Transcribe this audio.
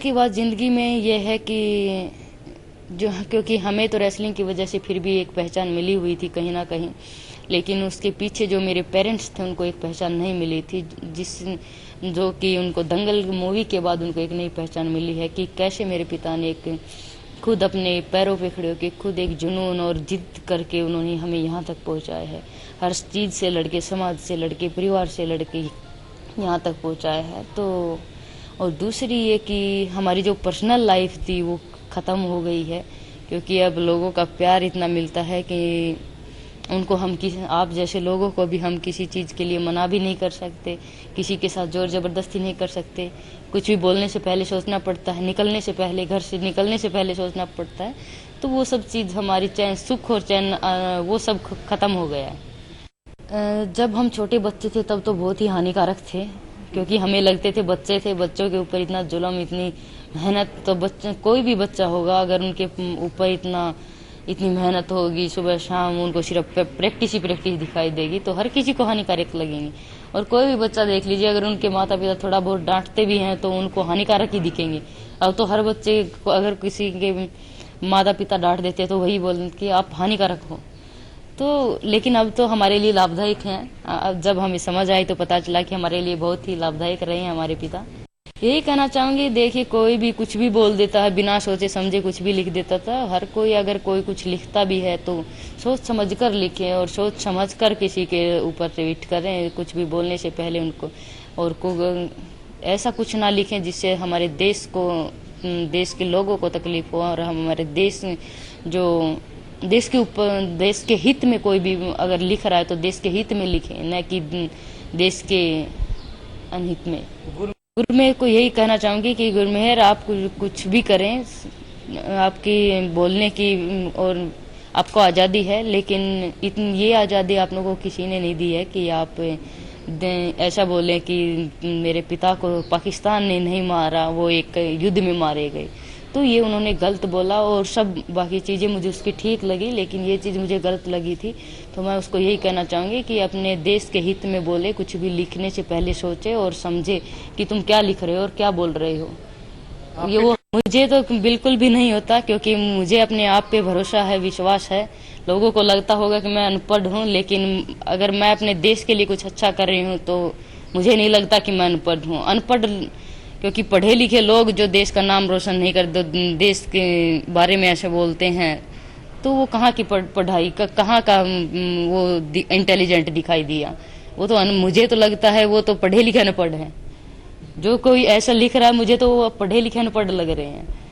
की बात ज़िंदगी में ये है कि जो क्योंकि हमें तो रेसलिंग की वजह से फिर भी एक पहचान मिली हुई थी कहीं ना कहीं, लेकिन उसके पीछे जो मेरे पेरेंट्स थे उनको एक पहचान नहीं मिली थी, जिस जो कि उनको दंगल मूवी के बाद उनको एक नई पहचान मिली है कि कैसे मेरे पिता ने एक खुद अपने पैरों पे खड़े होकर खुद एक जुनून और जिद करके उन्होंने हमें यहाँ तक पहुँचाया है। हर चीज़ से लड़के, समाज से लड़के, परिवार से लड़के यहाँ तक पहुँचाया है। तो और दूसरी ये कि हमारी जो पर्सनल लाइफ थी वो ख़त्म हो गई है, क्योंकि अब लोगों का प्यार इतना मिलता है कि उनको हम आप जैसे लोगों को भी हम किसी चीज़ के लिए मना भी नहीं कर सकते, किसी के साथ जोर ज़बरदस्ती नहीं कर सकते। कुछ भी बोलने से पहले सोचना पड़ता है, निकलने से पहले, घर से निकलने से पहले सोचना पड़ता है। तो वो सब चीज़ हमारी चैन, सुख और चैन, वो सब ख़त्म हो गया है। जब हम छोटे बच्चे थे तब तो बहुत ही हानिकारक थे, क्योंकि हमें लगते थे बच्चे थे, बच्चों के ऊपर इतना जुल्म, इतनी मेहनत। तो बच्चा, कोई भी बच्चा होगा अगर उनके ऊपर इतनी मेहनत होगी, सुबह शाम उनको सिर्फ प्रैक्टिस ही प्रैक्टिस दिखाई देगी, तो हर किसी को हानिकारक लगेंगी। और कोई भी बच्चा देख लीजिए, अगर उनके माता पिता थोड़ा बहुत डांटते भी हैं तो उनको हानिकारक ही दिखेंगे। अब तो हर बच्चे को अगर किसी के माता पिता डांट देते हैं तो वही बोलते कि आप हानिकारक हो। तो लेकिन अब तो हमारे लिए लाभदायक हैं। अब जब हमें समझ आई तो पता चला कि हमारे लिए बहुत ही लाभदायक रहे हैं हमारे पिता। यही कहना चाहूंगी, देखिए कोई भी कुछ भी बोल देता है, बिना सोचे समझे कुछ भी लिख देता था। हर कोई अगर कोई कुछ लिखता भी है तो सोच समझ कर लिखे और सोच समझ कर किसी के ऊपर ट्वीट करें, कुछ भी बोलने से पहले उनको। और ऐसा कुछ ना लिखें जिससे हमारे देश को, देश के लोगों को तकलीफ हो, और हमारे देश जो देश के ऊपर, देश के हित में कोई भी अगर लिख रहा है तो देश के हित में लिखें, न कि देश के अनहित में। गुरमेहर को यही कहना चाहूंगी कि गुरमेहर, आप कुछ भी करें, आपकी बोलने की और आपको आज़ादी है, लेकिन ये आज़ादी आप लोगों को किसी ने नहीं दी है कि आप ऐसा बोलें कि मेरे पिता को पाकिस्तान ने नहीं मारा, वो एक युद्ध में मारे गए। तो ये उन्होंने गलत बोला, और सब बाकी चीज़ें मुझे उसकी ठीक लगी, लेकिन ये चीज़ मुझे गलत लगी थी। तो मैं उसको यही कहना चाहूँगी कि अपने देश के हित में बोले, कुछ भी लिखने से पहले सोचे और समझे कि तुम क्या लिख रहे हो और क्या बोल रहे हो। ये वो मुझे तो बिल्कुल भी नहीं होता, क्योंकि मुझे अपने आप पे भरोसा है, विश्वास है। लोगों को लगता होगा कि मैं अनपढ़ हूँ, लेकिन अगर मैं अपने देश के लिए कुछ अच्छा कर रही हूँ तो मुझे नहीं लगता कि मैं अनपढ़ हूँ। अनपढ़, क्योंकि पढ़े लिखे लोग जो देश का नाम रोशन नहीं करते, देश के बारे में ऐसे बोलते हैं, तो वो कहाँ की पढ़ाई का, कहाँ का वो इंटेलिजेंट दिखाई दिया। वो तो मुझे तो लगता है वो तो पढ़े लिखे अनपढ़ है। जो कोई ऐसा लिख रहा है, मुझे तो वो पढ़े लिखे अनपढ़ लग रहे हैं।